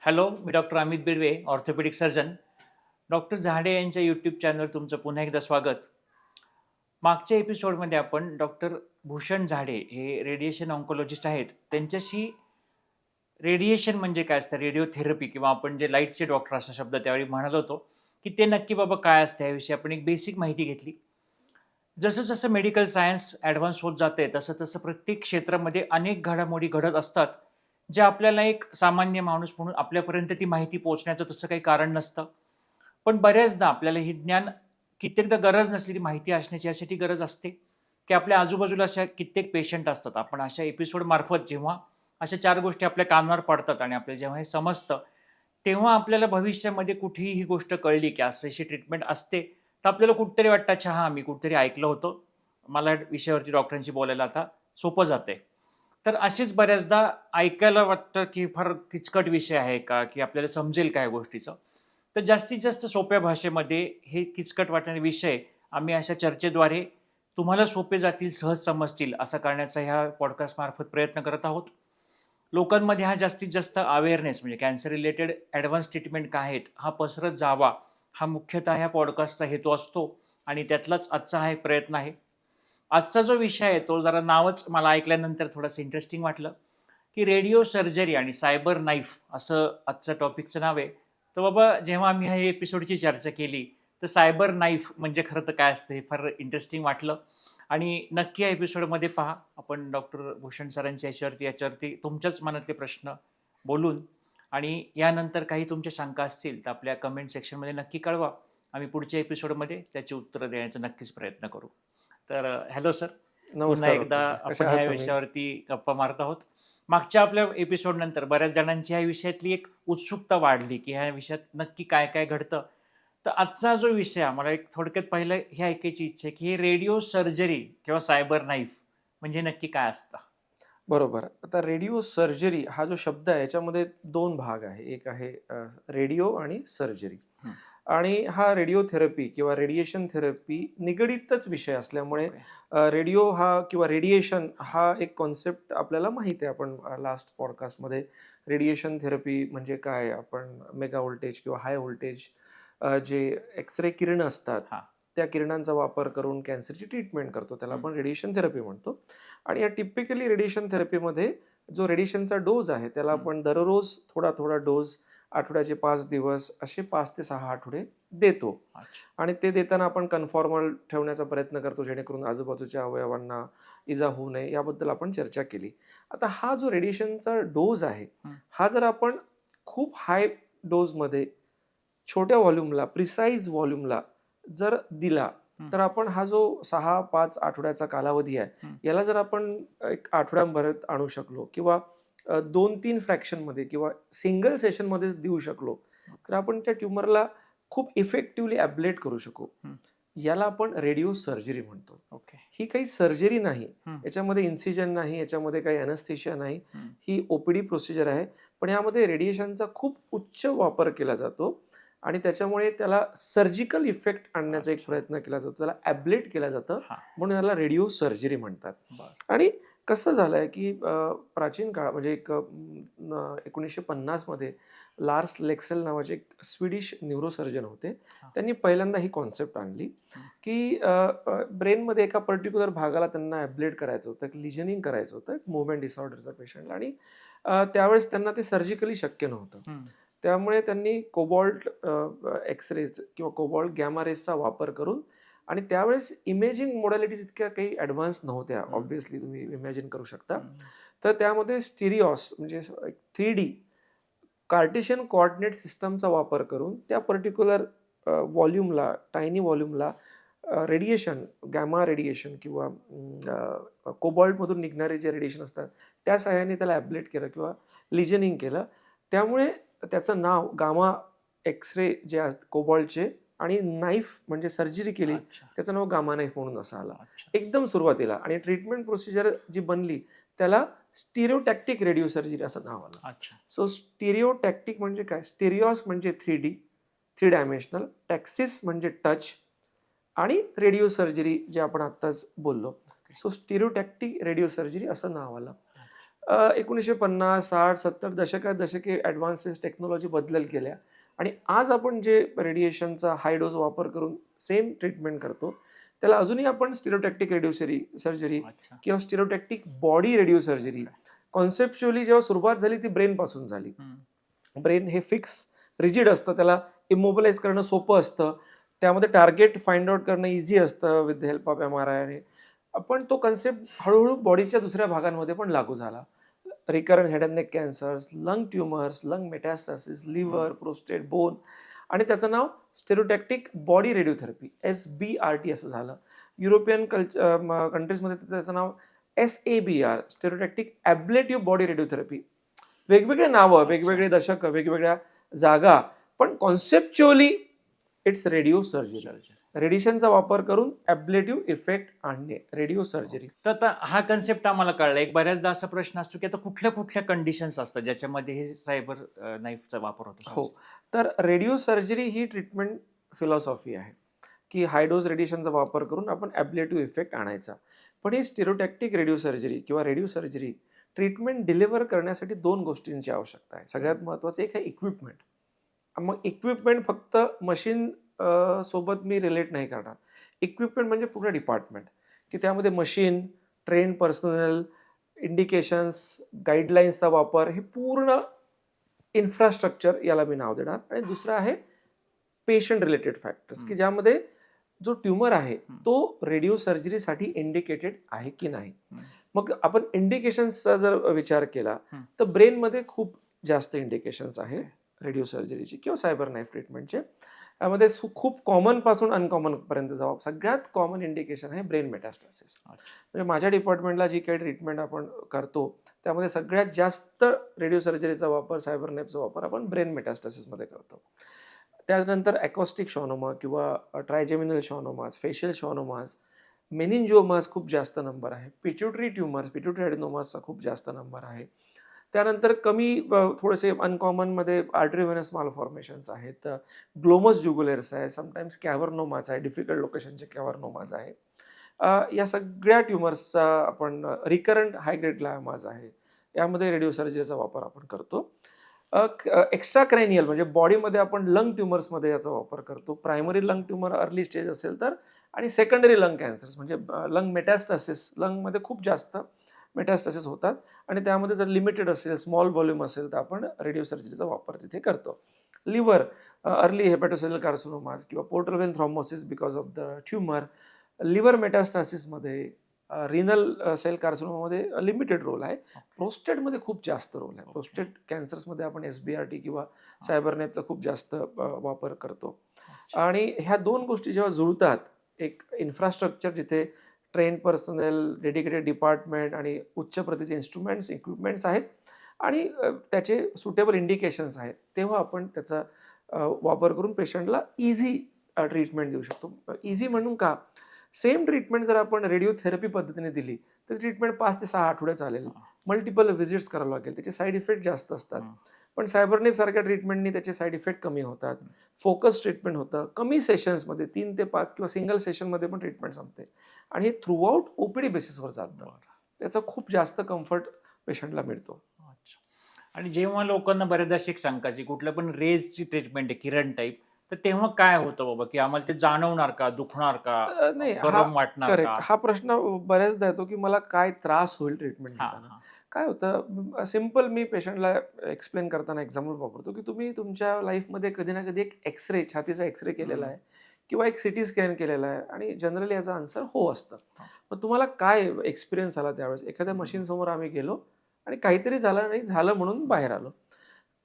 Hello, मी doctor Amit Bidwe, orthopaedic surgeon. Doctor Jhade यांच्या YouTube चॅनलवर तुमचं पुन्हा एकदा स्वागत. मागच्या एपिसोडमध्ये आपण डॉक्टर भूषण झाडे हे रेडिएशन ऑन्कोलॉजिस्ट आहेत. त्यांच्याशी रेडिएशन म्हणजे काय असतं, रेडिओथेरपी किंवा आपण जे लाईटचे डॉक्टर असा शब्द त्यावेळी म्हणालो होतो, की ते नक्की बाबा काय असतं याविषयी आपण एक बेसिक माहिती घेतली. जसं-जसं मेडिकल सायन्स ॲडव्हान्स होत जाते, तसं-तसं प्रत्येक क्षेत्रामध्ये अनेक घडामोडी घडत असतात, जे आपल्याला एक सामान्य माणूस म्हणून आपल्यापर्यंत ती माहिती पोहोचण्याचं तसं काही कारण नसतं. पण बऱ्याचदा आपल्याला हे ज्ञान कित्येकदा गरज नसलेली माहिती असण्याची यासाठी गरज असते, की आपल्या आजूबाजूला अशा कित्येक पेशंट असतात. आपण अशा एपिसोडमार्फत जेव्हा अशा 4 गोष्टी आपल्या कानावर पडतात आणि आपल्याला जेव्हा हे समजतं, तेव्हा आपल्याला भविष्यामध्ये कुठेही ही गोष्ट कळली, की अशी ट्रीटमेंट असते, तर आपल्याला कुठेतरी वाटतं, अच्छा हां, मी कुठेतरी ऐकलं होतं. मला या विषयावरती डॉक्टरांशी बोलायला आता सोपं जातंय. तर अशीच बऱ्याचदा ऐकायला वाटतं, की फार किचकट विषय आहे का? की आपल्याला समजेल का या गोष्टीचं? तर जास्तीत जास्त सोप्या भाषेमध्ये हे किचकट वाटणारे विषय आम्ही अशा चर्चेद्वारे तुम्हाला सोपे जातील, सहज समजतील असा करण्याचा ह्या पॉडकास्टमार्फत प्रयत्न करत आहोत. लोकांमध्ये हा जास्तीत जास्त अवेअरनेस म्हणजे कॅन्सर रिलेटेड ॲडव्हान्स ट्रीटमेंट काय आहेत, हा पसरत जावा, हा मुख्यतः ह्या पॉडकास्टचा हेतू असतो आणि त्यातलाच आजचा हा एक प्रयत्न आहे. आजचा जो विषय आहे तो जरा नावच मला ऐकल्यानंतर थोडंसं इंटरेस्टिंग वाटलं, की रेडिओ सर्जरी आणि सायबर नाईफ असं आजच्या टॉपिकचं नाव आहे. तर बाबा जेव्हा आम्ही ह्या एपिसोडची चर्चा केली, तर सायबर नाईफ म्हणजे खरं तर काय असतं हे फार इंटरेस्टिंग वाटलं आणि नक्की या एपिसोडमध्ये पहा. आपण डॉक्टर भूषण सरांच्या याच्यावरती तुमच्याच मनातले प्रश्न बोलून आणि यानंतर काही तुमच्या शंका असतील तर आपल्या कमेंट सेक्शनमध्ये नक्की कळवा. आम्ही पुढच्या एपिसोडमध्ये त्याची उत्तरं देण्याचा नक्कीच प्रयत्न करू. तर हॅलो सर. पुन्हा नमस्कार एकदा डॉक्टर. कशा आपण ह्या आहात तुम्ही? विषयावरती गप्पा मारत आहोत. मागच्या आपल्या एपिसोडनंतर बऱ्याच जणांची ह्या विषयातली एक उत्सुकता वाढली, की ह्या विषयात नक्की काय-काय घडतं? तर आजचा जो विषय आहे, एक थोडक्यात पहिलं हे ऐकायची इच्छा आहे, की हे रेडिओ सर्जरी किंवा सायबर नाईफ म्हणजे नक्की काय असतं? बरोबर. आता रेडिओ सर्जरी हा जो शब्द आहे याच्यामध्ये 2 भाग आहे. एक आहे रेडिओ आणि सर्जरी. हं. आणि हा रेडिओथेरपी किंवा रेडिएशन थेरपी निगडीतच विषय असल्यामुळे ओके. रेडिओ हा किंवा रेडिएशन हा एक कॉन्सेप्ट आपल्याला माहीत आहे. आपण लास्ट पॉडकास्टमध्ये रेडिएशन थेरपी म्हणजे काय? आपण मेगा व्होल्टेज किंवा हाय व्होल्टेज जे एक्स-रे किरणं असतात, हां. त्या किरणांचा वापर करून कॅन्सरची ट्रीटमेंट करतो. त्याला हं. आपण रेडिएशन थेरपी म्हणतो. आणि या टिपिकली रेडिएशन थेरपीमध्ये जो रेडिएशनचा डोज आहे, त्याला हं. आपण दररोज थोडा-थोडा डोज आठवड्याचे 5 दिवस असे 5 ते 6 आठवडे देतो. अच्छा. आणि ते देताना आपण कन्फॉर्मल ठेवण्याचा प्रयत्न करतो, जेणेकरून आजूबाजूच्या अवयवांना इजा होऊ नये, याबद्दल आपण चर्चा केली. आता हा जो रेडिएशनचा डोज आहे, हं. हा जर आपण खूप हाय डोजमध्ये छोट्या व्हॉल्यूमला, प्रिसाईज व्हॉल्यूमला जर दिला, हं. तर आपण हा जो 6-5 आठवड्याचा कालावधी आहे, हं. याला जर आपण एक आठवड्याभरात आणू शकलो किंवा 2-3 फ्रॅक्शनमध्ये किंवा सिंगल सेशनमध्येच देऊ शकलो, तर ओके. आपण त्या ट्यूमरला खूप इफेक्टिव्हली ॲब्लेट करू शकू. हं. याला आपण रेडिओ सर्जरी म्हणतो. ओके. ही काही सर्जरी नाही. हं. याच्यामध्ये इन्सिजन नाही, याच्यामध्ये काही ॲनेस्थेशिया नाही. हं. ही ओ-पी-डी प्रोसिजर आहे. पण यामध्ये रेडिएशनचा खूप उच्च वापर केला जातो आणि त्याच्यामुळे त्याला सर्जिकल इफेक्ट आणण्याचा एक अच्छा. प्रयत्न केला जातो. त्याला ॲब्लेट केलं जातं, हां. म्हणून याला रेडिओ सर्जरी म्हणतात. बरं. आणि कसं झालंय, की प्राचीन काळ म्हणजे 1950 मध्ये लार्स लेक्सेल नावाचे एक स्वीडिश न्यूरोसर्जन होते. हां. त्यांनी पहिल्यांदा ही कॉन्सेप्ट आणली, हं. की ब्रेनमध्ये एका पर्टिक्युलर भागाला त्यांना ॲब्लेट करायचं होतं, लिजनिंग करायचं होतं, मूव्हमेंट डिसऑर्डरचा पेशंटला आणि त्यावेळेस त्यांना ते सर्जिकली शक्य नव्हतं. हं. त्यामुळे त्यांनी कोबाल्ट एक्स-रेज किंवा कोबाल्ट गॅमा रेजचा वापर करून आणि त्यावेळेस इमेजिंग मोडॅलिटीज इतक्या काही ॲडव्हान्स नव्हत्या. हं. ऑब्व्हियसली तुम्ही इमॅजिन करू शकता. हं. तर त्यामध्ये स्टिरिओस म्हणजे 3D कार्टेशियन कोऑर्डिनेट सिस्टमचा वापर करून त्या पर्टिक्युलर व्हॉल्यूमला, टायनी व्हॉल्यूमला रेडिएशन, गॅमा रेडिएशन किंवा कोबाल्टमधून निघणारे जे रेडिएशन असतात, त्या सहाय्याने त्याला ॲब्लेट केलं किंवा लिजनिंग केलं. त्यामुळे त्याचं नाव गामा एक्स-रे जे आहेत कोबाल्टचे आणि नाईफ म्हणजे सर्जरी केली, अच्छा. त्याचं नाव गामा नाईफ म्हणून असं आलं. अच्छा. एकदम सुरुवातीला आणि ट्रीटमेंट प्रोसिजर जी बनली, त्याला स्टिरिओटॅक्टिक रेडिओ सर्जरी असं नाव आलं. अच्छा. सो स्टिरिओटॅक्टिक म्हणजे काय? स्टिरिओस म्हणजे 3D, 3 डायमेन्शनल, टॅक्सिस म्हणजे टच आणि रेडिओ सर्जरी जे आपण आत्ताच बोललो. ओके. सो स्टिरिओटॅक्टिक रेडिओ सर्जरी असं नाव आलं. अच्छा. 1950, 60, 70 दशके ॲडव्हान्सेस टेक्नॉलॉजी बदल केल्या आणि आज आपण जे रेडिएशनचा हाय डोस वापर करून सेम ट्रीटमेंट करतो, त्याला अजूनही आपण स्टिरोटॅक्टिक रेडिओ सर्जरी अच्छा. किंवा स्टिरोटॅक्टिक बॉडी रेडिओ सर्जरी. कॉन्सेप्च्युअली जेव्हा सुरुवात झाली ती ब्रेनपासून झाली. ब्रेन हे फिक्स रिजिड असतं, त्याला इमोबिलाइज करणं सोपं असतं, त्यामध्ये टार्गेट फाइंड आउट करणं इझी असतं with the help of MRI. पण तो कन्सेप्ट हळूहळू बॉडीच्या दुसऱ्या भागांमध्ये पण लागू झाला. Recurrent head and neck cancers, lung tumours, lung metastasis, liver, prostate, bone आणि त्याचं नाव स्टेरोटॅक्टिक बॉडी रेडिओथेरपी SBRT असं झालं. युरोपियन कंट्रीजमध्ये त्याचं नाव SABR stereotactic ablative body radiotherapy. वेगवेगळे नावं, वेगवेगळे दशकं, वेगवेगळ्या जागा, पण कॉन्सेप्च्युअली इट्स रेडिओ सर्जरी. रेडिएशनचा वापर करून ॲब्लेटिव्ह इफेक्ट आणणे, रेडिओ सर्जरी. तर आता हा कन्सेप्ट आम्हाला कळला. एक बऱ्याचदा असा प्रश्न असतो की आता कुठल्या कुठल्या कंडिशन्स असतात ज्याच्यामध्ये हे सायबर नाईफचा वापर होतो? हो, तर रेडिओ सर्जरी ही ट्रीटमेंट फिलॉसॉफी आहे की हाय डोस रेडिएशनचा वापर करून आपण ॲब्लेटिव्ह इफेक्ट आणायचा. पण ही स्टिरोटॅक्टिक रेडिओ सर्जरी किंवा रेडिओ सर्जरी ट्रीटमेंट डिलिव्हर करण्यासाठी 2 गोष्टींची आवश्यकता आहे. सगळ्यात महत्त्वाचं एक आहे इक्विपमेंट. मग इक्विपमेंट फक्त मशीन सोबत मी रिलेट नाही करणार. इक्विपमेंट म्हणजे पूर्ण डिपार्टमेंट की त्यामध्ये मशीन, ट्रेन पर्सनल, इंडिकेशन्स, गाईडलाईन्सचा वापर, हे पूर्ण इन्फ्रास्ट्रक्चर याला मी नाव देणार. आणि दुसरं आहे पेशंट रिलेटेड फॅक्टर्स की ज्यामध्ये जो ट्यूमर आहे तो रेडिओ सर्जरीसाठी इंडिकेटेड आहे की नाही. मग आपण इंडिकेशन्सचा जर विचार केला तर ब्रेनमध्ये खूप जास्त इंडिकेशन्स आहे रेडिओ सर्जरीची किंवा सायबर नाईफ ट्रीटमेंटचे. यामध्ये खूप कॉमन पासून अनकॉमन पर्यंत जाऊ. सगळ्यात कॉमन इंडिकेशन आहे ब्रेन मेटास्टासिस. म्हणजे माझ्या डिपार्टमेंटला जी काही ट्रीटमेंट आपण करतो त्यामध्ये सगळ्यात जास्त रेडिओ सर्जरीचा वापर, सायबर नाईफचा वापर आपण ब्रेन मेटास्टासिसमध्ये करतो. त्यानंतर ॲकॉस्टिक शॉनोमा किंवा ट्रायजेमिनल शॉनोमास, फेशियल शॉनोमास, मेनिंजिओमास खूप जास्त नंबर आहे. पिट्युटरी ट्यूमर्स, पिट्युटरी ॲडेनोमासचा खूप जास्त नंबर आहे. त्यानंतर कमी थोडेसे अनकॉमनमध्ये आर्टरीव्हेनस मालफॉर्मेशन्स आहेत, ग्लोमस ज्युगुलेर्स आहे, समटाईम्स कॅव्हरनोमास आहे, डिफिकल्ट लोकेशनचे कॅव्हरनोमास आहे. या सगळ्या ट्यूमर्सचा आपण रिकरंट हाय ग्रेड ग्लायोमाज आहे, यामध्ये रेडिओ सर्जरीचा वापर आपण करतो. एक्स्ट्रा क्रॅनियल म्हणजे बॉडीमध्ये आपण लंग ट्यूमर्समध्ये याचा वापर करतो. Primary lung tumour early stage असेल तर, आणि सेकंडरी लंग कॅन्सर्स म्हणजे लंग मेटॅस्टासिस, लंगमध्ये खूप जास्त मेटॅस्टासिस होतात आणि त्यामध्ये जर लिमिटेड असेल, स्मॉल व्हॉल्यूम असेल तर आपण रेडिओ सर्जरीचा वापर तिथे करतो. लिव्हर, अर्ली हेपॅटोसेलुलर कार्सिनोमास किंवा portal vein thrombosis because of the tumour. Liver मेटॅस्टासिसमध्ये, रिनल सेल कार्सिनोमामध्ये लिमिटेड रोल आहे. प्रोस्टेटमध्ये खूप जास्त रोल आहे. प्रोस्टेट कॅन्सर्समध्ये आपण SBRT किंवा सायबर नाईफचा खूप जास्त वापर करतो. आणि ह्या 2 गोष्टी जेव्हा जुळतात, एक इन्फ्रास्ट्रक्चर जिथे ट्रेन पर्सनल, डेडिकेटेड डिपार्टमेंट आणि उच्च प्रतीचे इन्स्ट्रुमेंट्स, इक्विपमेंट्स आहेत आणि त्याचे सुटेबल इंडिकेशन्स आहेत, तेव्हा आपण त्याचा वापर करून पेशंटला इझी ट्रीटमेंट देऊ शकतो. इझी म्हणून का? सेम ट्रीटमेंट जर आपण रेडिओथेरपी पद्धतीने दिली तर ट्रीटमेंट 5 ते 6 आठवडे चालेल. मल्टिपल व्हिजिट्स करावं लागेल, त्याचे साईड इफेक्ट जास्त असतात. पण सायबरनेफ सारख्या ट्रीटमेंटनी त्याचे साईड इफेक्ट कमी होतात. फोकस ट्रीटमेंट होतं, कमी सेशन्समध्ये 3 ते 5 किंवा सिंगल सेशनमध्ये पण ट्रीटमेंट संपते आणि हे थ्रूआउट OPD बेसिसवर चालतं. त्याचा खूप जास्त कम्फर्ट पेशंटला मिळतो. आणि जेव्हा लोकांना बऱ्याचदा अशी एक शंका की कुठलं पण रेजची ट्रीटमेंट आहे किरण टाईप, तर तेव्हा काय होतं बाबा की आम्हाला ते जाणवणार का, दुखणार का, नाही, गरम वाटणार करेक्ट. का? हा प्रश्न बऱ्याचदा येतो की मला काय त्रास होईल ट्रीटमेंट घेताना. काय होतं, सिम्पल मी पेशंटला एक्सप्लेन करताना एक्झाम्पल वापरतो की तुम्ही तुमच्या लाईफमध्ये कधी ना कधी एक एक्सरे, छातीचा एक्सरे केलेला आहे किंवा एक CT स्कॅन केलेला आहे आणि जनरली याचा आन्सर हो असतं. मग तुम्हाला काय एक्सपिरियन्स आला त्यावेळेस? एखाद्या मशीनसमोर आम्ही गेलो आणि काहीतरी झालं नाही, झालं म्हणून बाहेर आलो.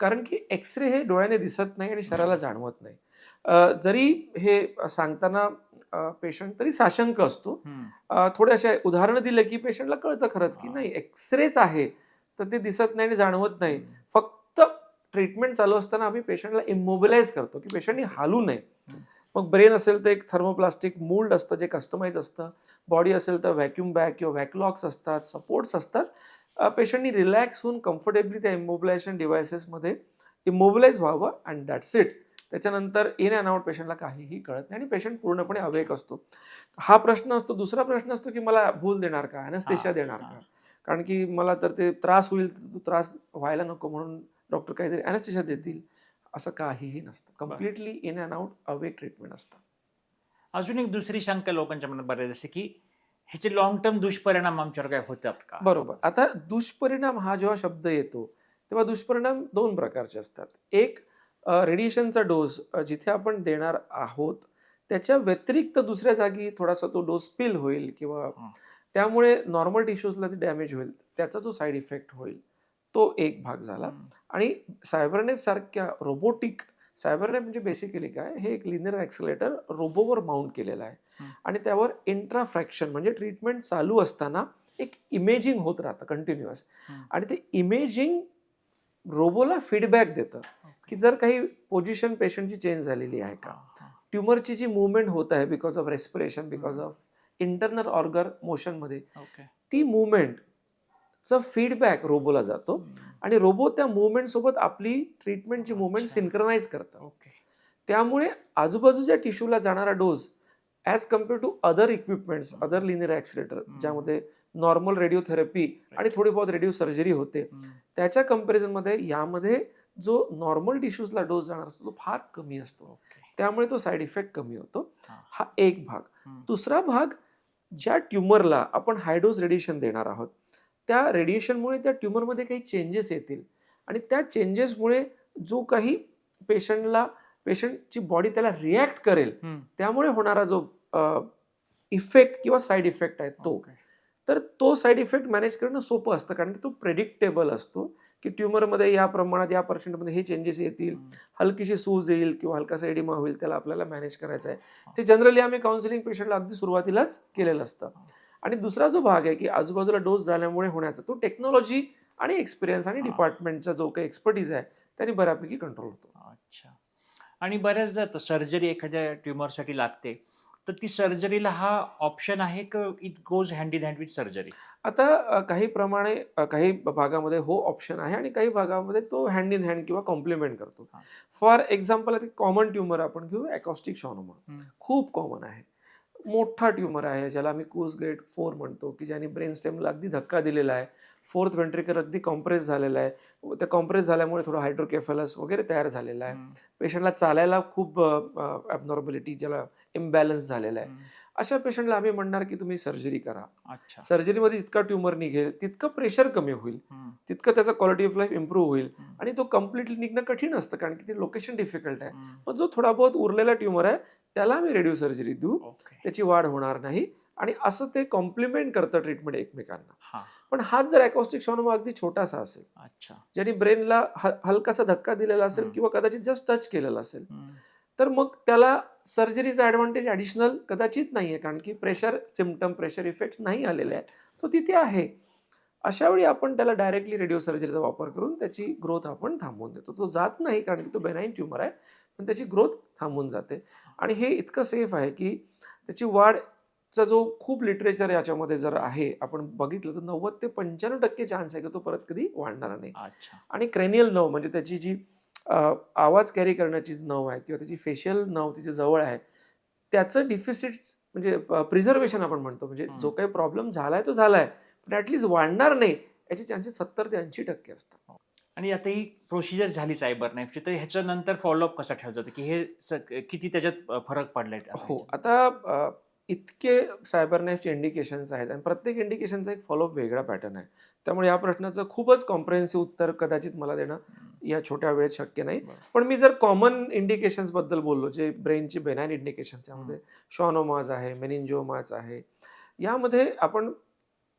कारण की एक्सरे हे डोळ्याने दिसत नाही आणि शरीराला जाणवत नाही. जरी हे सांगताना पेशंट तरी साशंक असतो. थोडे असे उदाहरणं दिले की पेशंटला कळतं खरंच की नाही, एक्सरेच आहे तर ते दिसत नाही आणि जाणवत नाही. फक्त ट्रीटमेंट चालू असताना आम्ही पेशंटला इमोबिलाइज करतो की पेशंटनी हालू नये. मग ब्रेन असेल तर एक थर्मोप्लास्टिक मोल्ड असतं जे कस्टमाइज असतं. बॉडी असेल तर व्हॅक्यूम बॅग किंवा व्हॅकलॉक्स असतात, सपोर्ट्स असतात. पेशंटनी रिलॅक्स होऊन कम्फर्टेबली त्या इमोबिलायझेशन डिव्हायसेसमध्ये इमोबिलाइज व्हावं अँड दॅट्स इट. त्याच्यानंतर इन अँड आउट पेशंटला काहीही कळत नाही आणि पेशंट पूर्णपणे अवेक असतो. हा प्रश्न असतो. दुसरा प्रश्न असतो की मला भूल देणार का, ॲनेस्थेशिया देणार का? कारण की मला तर ते त्रास होईल, तो त्रास व्हायला नको म्हणून डॉक्टर काहीतरी अॅनेस्थेशिया देतील, असं काहीही नसतं. Completely in and out away treatment असतं. अजून एक दुसरी शंका लोकांच्या मनात बऱ्याच जसे की ह्याचे लॉंग टर्म दुष्परिणाम आमच्यावर काय होतात का? बरोबर. आता दुष्परिणाम हा जेव्हा शब्द येतो, तेव्हा दुष्परिणाम 2 प्रकारचे असतात. एक रेडिएशनचा डोस जिथे आपण देणार आहोत, त्याच्या व्यतिरिक्त दुसऱ्या जागी थोडासा तो डोस स्पिल होईल किंवा हं. त्यामुळे नॉर्मल टिश्यूजला ते डॅमेज होईल. त्याचा जो साइड इफेक्ट होईल, तो एक भाग झाला. हं. आणि सायबरनेट सारख्या रोबोटिक सायबरनेट म्हणजे बेसिकली काय, हे एक लिनिअर ॲक्सेलरेटर रोबोवर माउंट केलेलं आहे. हं. आणि त्यावर इंट्राफ्रॅक्शन म्हणजे ट्रीटमेंट चालू असताना एक इमेजिंग होत राहतं कंटिन्युअस. हं. आणि ते इमेजिंग रोबोला फीडबॅक देतं की जर काही पोझिशन पेशंटची चेंज झालेली आहे का, हां, हां. ट्युमरची जी मुवमेंट होत आहे because of respiration, because hmm. Of internal organ मोशनमध्ये, ओके. ती मुवमेंटचा फीडबॅक रोबोला जातो हं. आणि रोबो त्या मुवमेंट सोबत आपली ट्रीटमेंटची मुवमेंट अच्छा. सिंक्रोनाइज करतं. ओके. त्यामुळे आजूबाजूच्या टिश्यूला जाणारा dose as compared to other equipments, हं. अदर लिनिअर ॲक्सिलेटर हं. ज्यामध्ये नॉर्मल रेडिओथेरपी आणि राईट. थोडी बहुत रेडिओ सर्जरी होते, हं. त्याच्या कंपॅरिझनमध्ये यामध्ये जो नॉर्मल टिश्यूजला डोस जाणार असतो तो फार कमी असतो. ओके. त्यामुळे तो साईड इफेक्ट कमी होतो. हां. हा एक भाग. हं. दुसरा भाग, ज्या ट्युमरला आपण हाय डोस रेडिएशन देणार आहोत, त्या रेडिएशनमुळे त्या ट्युमरमध्ये काही चेंजेस येतील आणि त्या चेंजेसमुळे जो काही पेशंटची बॉडी त्याला रिॲक्ट करेल, हं. त्यामुळे होणारा जो इफेक्ट किंवा साईड इफेक्ट आहे तो, ओके. तर तो साईड इफेक्ट मॅनेज करणं सोपं असतं कारण की तो प्रेडिक्टेबल असतो की ट्युमरमध्ये या प्रमाणात या पर्सेंटमध्ये हे चेंजेस येतील, हं. हलकीशी सूज येईल किंवा हलकासा एडिमा होईल, त्याला आपल्याला मॅनेज करायचं आहे. ते जनरली आम्ही काउन्सिलिंग पेशंटला अगदी सुरुवातीलाच केलेलं असतं. आणि दुसरा जो भाग आहे की आजूबाजूला डोस झाल्यामुळे होण्याचा, तो टेक्नॉलॉजी आणि एक्सपिरियन्स आणि हां. डिपार्टमेंटचा जो काही एक्सपर्टीज आहे त्याने बऱ्यापैकी कंट्रोल होतो. अच्छा. आणि बऱ्याचदा आता सर्जरी एखाद्या ट्युमरसाठी लागते, तर ती सर्जरीला हा ऑप्शन आहे का it goes hand in hand with surgery? आता काही भागामध्ये हो ऑप्शन आहे आणि काही भागामध्ये तो हँड इन हँड किंवा कॉम्प्लिमेंट करतो. हां. फॉर एक्झाम्पल आता कॉमन ट्युमर आपण घेऊ, ॲकॉस्टिक शॉनोमा. हं. खूप कॉमन आहे. मोठा ट्युमर आहे ज्याला आम्ही कूस ग्रेड 4 म्हणतो, की ज्याने ब्रेन स्टेमला अगदी धक्का दिलेला आहे. फोर्थ व्हेंट्रिकल अगदी कॉम्प्रेस झालेला आहे. त्या कॉम्प्रेस झाल्यामुळे थोडं हायड्रोकेफलस वगैरे तयार झालेला आहे. हं. पेशंटला चालायला खूप ॲबनॉर्मॅलिटी, ज्याला इम्बॅलन्स झालेला आहे. हं. अशा पेशंटला आम्ही म्हणणार की तुम्ही सर्जरी करा. अच्छा. सर्जरीमध्ये जितका ट्युमर निघेल तितकं प्रेशर कमी होईल, हं. तितकं त्याचा क्वालिटी ऑफ लाईफ इम्प्रूव्ह होईल हं. आणि तो कम्प्लिटली निघणं कठीण असतं कारण की ते लोकेशन डिफिकल्ट आहे. हं. मग जो थोडा बहुत उरलेला ट्युमर आहे त्याला आम्ही रेडिओ सर्जरी देऊ, ओके. त्याची वाढ होणार नाही आणि असं ते कॉम्प्लिमेंट करतं ट्रीटमेंट एकमेकांना. हां. पण हाच जर ॲकॉस्टिक शॉनोमा अगदी छोटासा असेल, अच्छा. ज्याने ब्रेनला हलकासा धक्का दिलेला असेल हं. किंवा कदाचित जस्ट टच केलेला असेल, हं. तर मग त्याला सर्जरीचा ॲडव्हान्टेज ॲडिशनल कदाचित नाही आहे कारण की प्रेशर इफेक्ट्स नाही आलेले आहेत. तो तिथे आहे. अशा वेळी आपण त्याला डायरेक्टली रेडिओ सर्जरीचा वापर करून त्याची ग्रोथ आपण थांबवून देतो. तो जात नाही कारण की तो बेनाईन ट्युमर आहे, पण त्याची ग्रोथ थांबून जाते. आणि हे इतकं सेफ आहे की त्याची वाढचा जो खूप लिटरेचर याच्यामध्ये जर आहे, आपण बघितलं तर 90 ते 95% चान्स आहे की तो परत कधी वाढणार नाही. अच्छा. आणि क्रेनियल नर्व म्हणजे त्याची जी आवाज कॅरी करण्याची नर्व आहे किंवा त्याची फेशियल नर्व तिच्या जवळ आहे, त्याचं डिफिसिट्स म्हणजे प्रिझर्वेशन आपण म्हणतो, म्हणजे हं. जो काही प्रॉब्लेम झालाय तो झालाय, पण ॲटलीस्ट वाढणार नाही याचे चान्सेस 70 ते 80% असतात. आणि आता ही प्रोसिजर झाली सायबर नाईफची, तर ह्याच्यानंतर फॉलोअप कसा ठेवला जातो, की हे किती त्याच्यात फरक पडलाय आता हो, ह्याच्यात? आता इतके सायबर नाईफचे इंडिकेशन्स आहेत आणि प्रत्येक इंडिकेशनचा एक फॉलोअप वेगळा पॅटर्न आहे. त्यामुळे या प्रश्नाचं खूपच कॉम्प्रिहेन्सिव्ह उत्तर कदाचित मला देणं हं. या छोट्या वेळेत शक्य नाही. बरं. पण मी जर कॉमन इंडिकेशन्सबद्दल बोललो, जे ब्रेनची बेनाईन इंडिकेशन्स यामध्ये हं. शॉनोमाज आहे, मेनिंजिओमाज आहे. यामध्ये आपण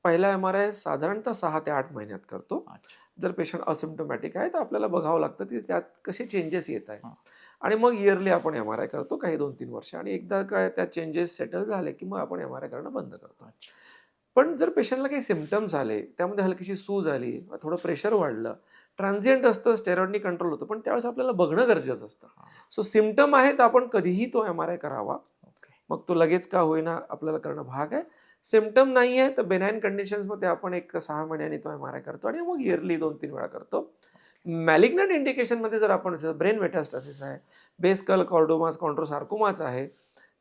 पहिला MRI साधारणतः 6 ते 8 महिन्यात करतो. अच्छा. जर पेशंट असिम्प्टोमॅटिक आहे तर आपल्याला बघावं लागतं की त्यात कसे चेंजेस येत आहेत. हां. आणि मग इयरली आपण MRI करतो काही 2-3 वर्ष आणि एकदा काय त्यात चेंजेस सेटल झाले की मग आपण MRI करणं बंद करतो. अच्छा. पण जर पेशंटला काही सिम्प्टम्स आले, त्यामध्ये हलकीशी सूज आली, थोडं प्रेशर वाढलं, ट्रान्झिएंट असतं, स्टेरॉइडनी कंट्रोल होतं, पण त्यावेळेस आपल्याला बघणं गरजेचं असतं. हां. सो सिम्प्टम आहे तर आपण कधीही तो MRI करावा. ओके. मग तो लगेच का होईना आपल्याला करणं भाग आहे. सिम्प्टम नाही आहे तर बेनाईन कंडिशन्समध्ये आपण एक 6 महिन्यांनी तो MRI करतो आणि मग इयरली 2-3 वेळा करतो. मॅलिग्नंट इंडिकेशनमध्ये जर आपण ब्रेन मेटास्टासिस आहे, बेस स्कल कॉर्डोमास कॉन्ड्रोसार्कोमाच आहे,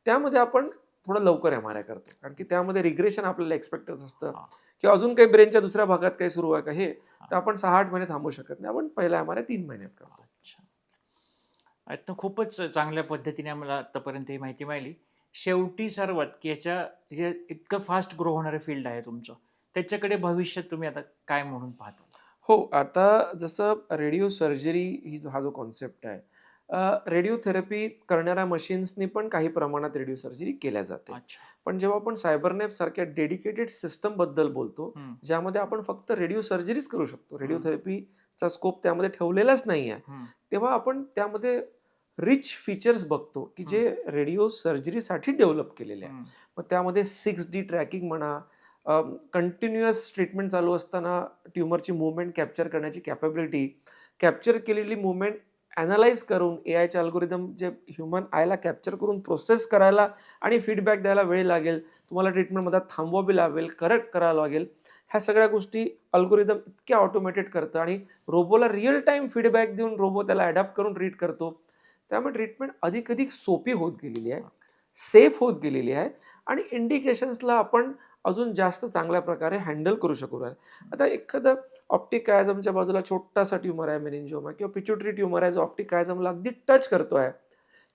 त्यामध्ये आपण थोडं लवकर MRI करतो, कारण की त्यामध्ये रिग्रेशन आपल्याला एक्सपेक्ट असतं हा. किंवा अजून काही ब्रेनच्या दुसऱ्या भागात काही सुरू आहे का हे, हा. तर आपण 6-8 महिने थांबू शकत नाही. आपण पहिला MRI 3 महिन्यात करतो. अच्छा. आता खूपच चांगल्या पद्धतीने आम्हाला आतापर्यंत ही माहिती मिळाली. शेवटी सर्वात की याच्या हे इतकं फास्ट ग्रो होणारं फील्ड आहे तुमचं, त्याच्याकडे भविष्यात तुम्ही आता काय म्हणून पाहता? हो, आता जसं रेडिओ सर्जरी हा जो कॉन्सेप्ट आहे, रेडिओथेरपी करणाऱ्या मशीन्सनी पण काही प्रमाणात रेडिओ सर्जरी केल्या जाते. अच्छा. पण जेव्हा आपण सायबरनेप सारख्या डेडिकेटेड सिस्टमबद्दल बोलतो, हम्म. ज्यामध्ये आपण फक्त रेडिओ सर्जरीच करू शकतो, रेडिओथेरपीचा स्कोप त्यामध्ये ठेवलेलाच नाही आहे, हम्म. तेव्हा आपण त्यामध्ये रिच फीचर्स बघतो की जे रेडिओ सर्जरीसाठी डेव्हलप केलेले आहे. हम्म. मग त्यामध्ये 6D ट्रॅकिंग म्हणा, कंटिन्युअस ट्रीटमेंट चालू असताना ट्युमरची मुवमेंट कॅप्चर करण्याची कॅपेबिलिटी, कॅप्चर केलेली मुवमेंट ॲनालाइज करून AIचे अल्गोरिदम जे ह्युमन आयला कॅप्चर करून प्रोसेस करायला आणि फीडबॅक द्यायला वेळ लागेल, तुम्हाला ट्रीटमेंटमध्ये थांबवावी लागेल, करेक्ट करावं लागेल, ह्या सगळ्या गोष्टी अल्गोरिदम इतक्या ऑटोमेटेड करतं आणि रोबोला रिअल टाईम फीडबॅक देऊन रोबो त्याला अडॅप्ट करून ट्रीट करतो. त्यामुळे ट्रीटमेंट अधिक सोपी होत गेलेली आहे, सेफ होत गेलेली आहे आणि इंडिकेशन्सला आपण अजून जास्त चांगल्या प्रकारे हँडल करू शकू. आता एखादं ऑप्टिक कायझमच्या बाजूला छोटासा ट्यूमर आहे, मेनिंजिओमा किंवा पिट्युटरी ट्यूमर आहे, जो ऑप्टिक कायझमला अगदी टच करतोय.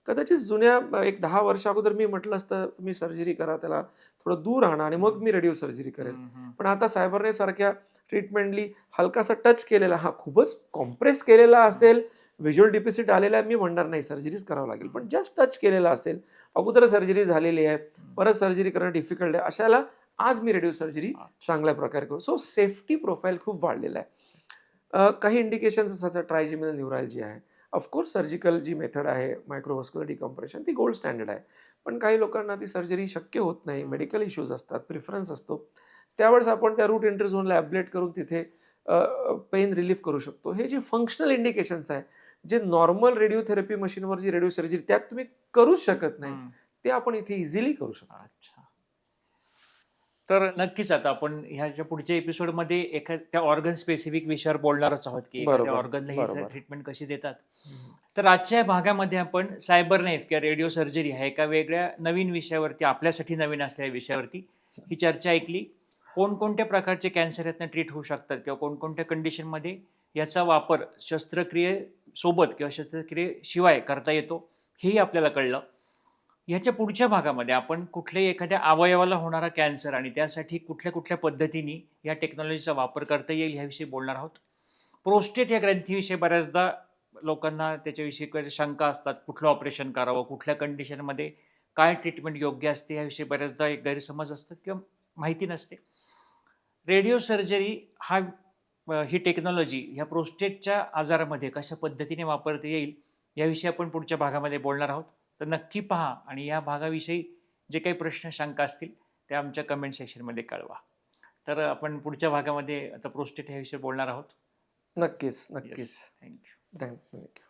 कदाचित जुन्या एक 10 वर्ष अगोदर मी म्हटलं असतं तुम्ही सर्जरी करा, त्याला थोडं दूर आणा आणि मग मी रेडिओ सर्जरी करेल. पण आता सायबरनेप सारख्या ट्रीटमेंटली हलकासा टच केलेला, हा खूपच कॉम्प्रेस केलेला असेल, व्हिज्युअल डिफिसिट आलेला आहे, मी म्हणणार नाही सर्जरीच करावं लागेल, पण जस्ट टच केलेला असेल, अगोदर सर्जरी झालेली आहे, परत सर्जरी करणं डिफिकल्ट आहे, अशाला आज मी रेडिओ सर्जरी चांगल्या प्रकारे करू. सो सेफ्टी प्रोफाईल खूप वाढलेला आहे. काही इंडिकेशन्स असतात, ट्रायजेमिनल न्यूरॅल्जी आहे, ऑफकोर्स सर्जिकल जी मेथड आहे मायक्रोव्हस्क्युलर डिकम्प्रेशन ती गोल्ड स्टँडर्ड आहे, पण काही लोकांना ती सर्जरी शक्य होत नाही, मेडिकल इश्यूज असतात, प्रिफरन्स असतो, त्यावेळेस आपण त्या रूट एंट्री झोनला ॲब्लेट करून तिथे पेन रिलीफ करू शकतो. हे जे फंक्शनल इंडिकेशन्स आहे, जे नॉर्मल रेडिओथेरपी मशीनवर जी रेडिओ सर्जरी त्यात तुम्ही करूच शकत नाही, ते आपण इथे इझिली करू शकतो. अच्छा. तर नक्कीच आता आपण ह्याच्या पुढच्या एपिसोडमध्ये एखाद्या ऑर्गन स्पेसिफिक विषयावर बोलणारच आहोत की एखाद्या ऑर्गनला ही ट्रीटमेंट कशी देतात. तर आजच्या भागामध्ये आपण सायबरनेप किंवा रेडिओ सर्जरी ह्या एका वेगळ्या नवीन विषयावरती, आपल्यासाठी नवीन असलेल्या विषयावरती ही चर्चा ऐकली. कोणकोणत्या प्रकारचे कॅन्सर यातनं ट्रीट होऊ शकतात किंवा कोणकोणत्या कंडिशनमध्ये याचा वापर शस्त्रक्रियेसोबत किंवा शस्त्रक्रियेशिवाय करता येतो हेही आपल्याला कळलं. ह्याच्या पुढच्या भागामध्ये आपण कुठल्याही एखाद्या अवयवाला होणारा कॅन्सर आणि त्यासाठी कुठल्या कुठल्या पद्धतीने या टेक्नॉलॉजीचा वापर करता येईल ह्याविषयी बोलणार आहोत. प्रोस्टेट या ग्रंथीविषयी बऱ्याचदा लोकांना त्याच्याविषयी शंका असतात, कुठलं ऑपरेशन करावं, कुठल्या कंडिशनमध्ये काय ट्रीटमेंट योग्य असते ह्याविषयी बऱ्याचदा एक गैरसमज असतात किंवा माहिती नसते. रेडिओ सर्जरी ही टेक्नॉलॉजी ह्या प्रोस्टेटच्या आजारामध्ये कशा पद्धतीने वापरता येईल याविषयी आपण पुढच्या भागामध्ये बोलणार आहोत. तर नक्की पहा आणि या भागाविषयी जे काही प्रश्न शंका असतील ते आमच्या कमेंट सेक्शनमध्ये कळवा. तर आपण पुढच्या भागामध्ये आता प्रोस्टेट ह्याविषयी बोलणार आहोत. नक्कीच. थँक्यू. थँक्यू.